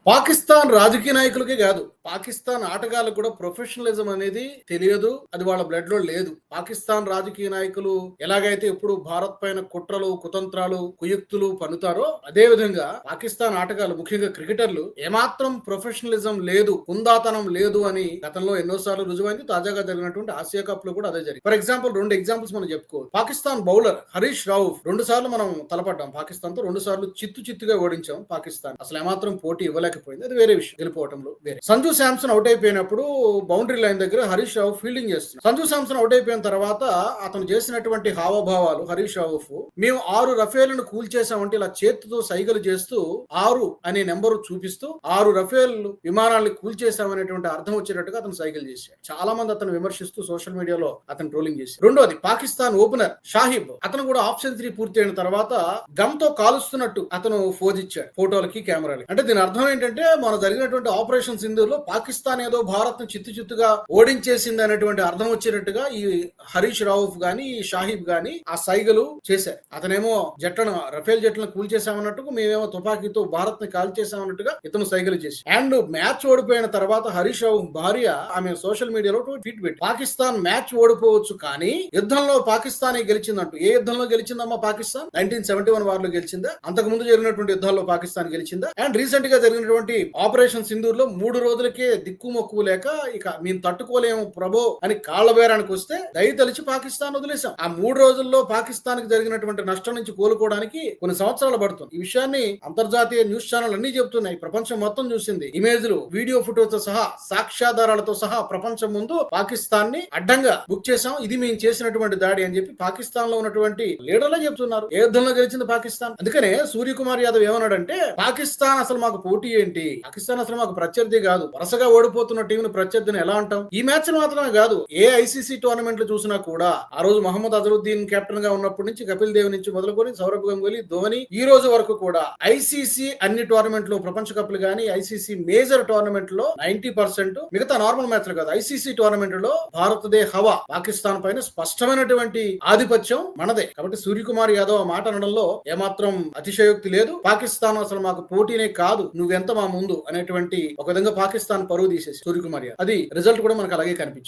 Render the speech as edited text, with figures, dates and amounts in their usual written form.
పాకిస్తాన్ రాజకీయ నాయకులకే కాదు, పాకిస్తాన్ ఆటగాళ్ళకు కూడా ప్రొఫెషనలిజం అనేది తెలియదు. అది వాళ్ళ బ్లడ్ లో లేదు. పాకిస్తాన్ రాజకీయ నాయకులు ఎలాగైతే ఇప్పుడు భారత్ పైన కుట్రలు, కుతంత్రాలు, కుయుక్తులు పన్నుతారో అదే విధంగా పాకిస్తాన్ ఆటగాళ్ళు, ముఖ్యంగా క్రికెటర్లు ఏమాత్రం ప్రొఫెషనలిజం లేదు, కుందాతనం లేదు అని గతంలో ఎన్నోసార్లు రుజువైంది. తాజాగా జరిగినటువంటి ఆసియా కప్ లో కూడా అదే జరిగింది. ఫర్ ఎగ్జాంపుల్ 2 ఎగ్జాంపుల్స్ మనం చెప్పుకోవచ్చు. పాకిస్తాన్ బౌలర్ హరీష్ రౌఫ్ 2 సార్లు మనం తలపడ్డాం పాకిస్తాన్ తో. 2 సార్లు చిత్తుగా ఓడించాం పాకిస్తాన్. అసలు ఏమాత్రం పోటీ ఇవ్వలేకపోయింది. అది వేరే విషయం, గెలిపోవటంలో వేరే. సంజు శాంసన్ అవుట్ అయిపోయినప్పుడు బౌండరీ లైన్ దగ్గర హరీష్ రావు ఫీల్డింగ్ చేస్తున్నాడు. సంజు శాంసన్ అవుట్ అయిపోయిన తర్వాత అతను చేసినటువంటి హావభావాలు, హరీష్ రావుఫ్ మేము 6 రఫేళ్లను కూల్చేసామంటే ఇలా చేతితో సైగలు చేస్తూ 6 అనే నెంబరు చూపిస్తూ 6 రఫేల్ విమానాల్ని కూల్చేసామనేటువంటి అర్థం వచ్చేటట్టుగా అతను సైగలు చేశాడు. చాలా మంది అతను విమర్శిస్తూ సోషల్ మీడియాలో అతను ట్రోలింగ్ చేశారు. రెండోది, పాకిస్తాన్ ఓపెనర్ షాహిబ్, అతను కూడా హాఫ్ సెంచరీ పూర్తి అయిన తర్వాత గమ్ తో కాలుస్తున్నట్టు అతను ఫోజ్ ఇచ్చాడు ఫోటోలకి, కెమెరాలకి. అంటే దీని అర్థం ఏంటంటే మన జరిగినటువంటి ఆపరేషన్ సింధూర్లో పాకిస్తాన్ ఏదో భారత్ ను చిత్తుగా ఓడించేసింది అనేటువంటి అర్థం వచ్చేటట్టుగా ఈ హరీష్ రావుఫ్ గాని, ఈ షాహిబ్ గాని ఆ సైగలు చేశారు. అతనేమో రఫేల్ జట్లను కూల్చేసామన్నట్టుగా, మేమేమో తుపాకీతో భారత్ ని కాల్చేసామన్నట్టుగా ఇతను సైగలు చేసి. అండ్ మ్యాచ్ ఓడిపోయిన తర్వాత హరీష్ రావు భార్య ఆమె సోషల్ మీడియాలో ట్వీట్ పెట్టి, పాకిస్తాన్ మ్యాచ్ ఓడిపోవచ్చు కానీ యుద్ధంలో పాకిస్తానే గెలిచిందంటూ. ఏ యుద్ధంలో గెలిచిందమ్మా పాకిస్తాన్? 1971 వార్ లో గెలిచిందా? అంతకు ముందు జరిగినటువంటి యుద్ధాల్లో పాకిస్తాన్ గెలిచిందా? అండ్ రీసెంట్ గా జరిగినటువంటి ఆపరేషన్ సింధూర్ లో 3 రోజులకే దిక్కుమొక్కు లేక ఇక మేము తట్టుకోలేము ప్రభో అని కాళ్ల బేరానికి వస్తే దయతలిచి పాకిస్తాన్ వదిలేసాం. ఆ 3 రోజుల్లో పాకిస్తాన్ కి జరిగినటువంటి నష్టం నుంచి కోలుకోవడానికి కొన్ని సంవత్సరాలు పడుతుంది. ఈ విషయాన్ని అంతర్జాతీయ న్యూస్ ఛానల్ అన్ని చెబుతున్నాయి. ప్రపంచం మొత్తం చూసింది. ఇమేజ్లు, వీడియో ఫోటోతో సహా, సాక్ష్యాధారాలతో సహా ప్రపంచం ముందు పాకిస్తాన్ ని అడ్డంగా బుక్ చేసాం, ఇది మేము చేసినటువంటి దాడి అని చెప్పి పాకిస్తాన్ లో ఉన్నటువంటి లీడర్లే చెప్తున్నారు. ఏ యుద్ధంలో గెలిచింది పాకిస్తాన్? అందుకనే సూర్యకుమార్ యాదవ్ ఏమన్నాడంటే, పాకిస్తాన్ అసలు మాకు పోటీ ఏంటి, పాకిస్తాన్ అసలు మాకు ప్రత్యర్థి కాదు, వరుసగా ఓడిపోతున్న టీంను ప్రత్యర్థిని ఎలా అంటాం? ఈ మ్యాచ్ మాత్రమే కాదు, ఏ ఐసీసీ టోర్నమెంట్లు చూసినా కూడా ఆ రోజు మహమ్మద్ అజరుద్దీన్ కెప్టెన్ గా ఉన్నప్పటి నుంచి కపిల్ దేవ్ నుంచి మొదలుకొని సౌరభ్ గంగూలీ, ధోని ఈ రోజు వరకు కూడా ఐసీసీ అన్ని టోర్నమెంట్ లో, ప్రపంచ కప్లు గానీ ఐసీసీ మేజర్ టోర్నమెంట్ లో 90% మిగతా నార్మల్ మ్యాచ్లు కాదు, ఐసీసీ టోర్నమెంట్ లో భారతదే హవా, పాకిస్తాన్ పైన స్పష్టమైనటువంటి ఆధిపత్యం మనదే. కాబట్టి సూర్యకుమార్ యాదవ్ ఆ మాట అనడంలో ఏమాత్రం అతిశయోక్తి లేదు. పాకిస్తాన్ అసలు మాకు పోటీనే కాదు, నువ్వెంత మా ముందు అనేటువంటి ఒక విధంగా పాకిస్తాన్ పరువు తీసేసి సూర్యకుమార్ యాదవ్. అది రిజల్ట్ కూడా మనకు అలాగే కనిపించింది.